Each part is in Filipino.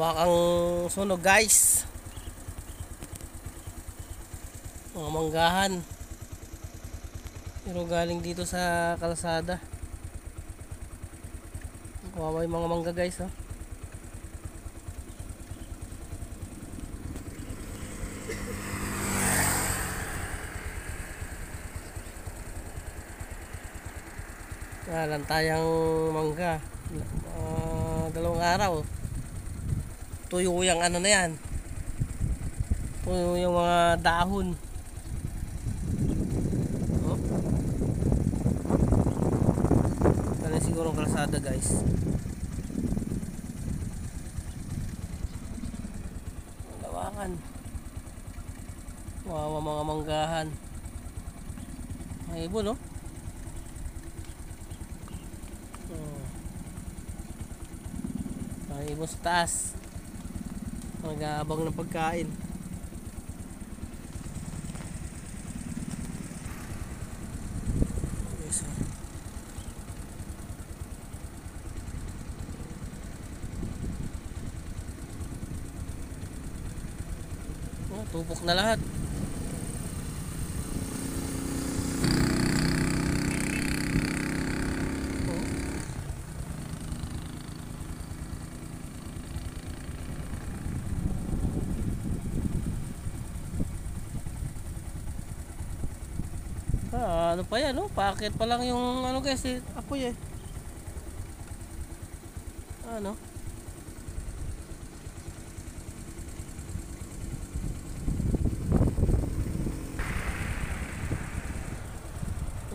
Wakang sunog guys, mga manggahan, pero galing dito sa kalsada. Kawawa yung mga mangga guys, oh. Lantayang mangga, dalawang araw tuyo yung ano na yan, tuyo yung mga dahon, oh. Kaya siguro ang kalsada guys. Lawakan, wawa mga manggahan, may ibon, oh. May ibon sa taas, nag-aabang ng pagkain. Tupok na lahat. Ano pa yan, no? Paakit pa lang yung ano guys, apoy eh. Ano?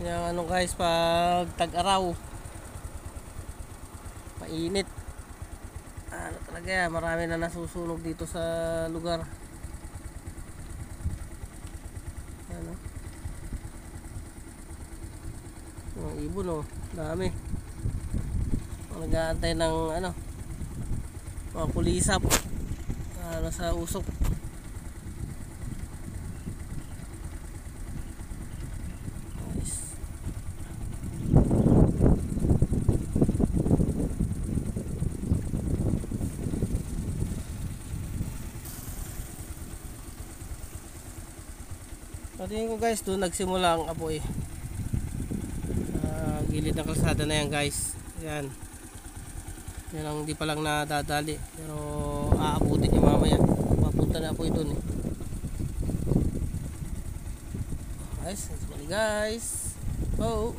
Yung ano guys, pag tag-araw, mainit. Ano talaga yan, marami na nasusunog dito sa lugar. Ano? Mga ibon, oh, dami. Nag-aantay ng ano, mga kulisap, ano, sa usok. Tingin ko guys, doon nagsimula ang apoy. Gilid ng kalsada na yan guys. Yan. Yan ang di pa lang nadadali. Pero aabutin niya mamaya. Papunta na apoy doon eh. Guys, guys. Oh.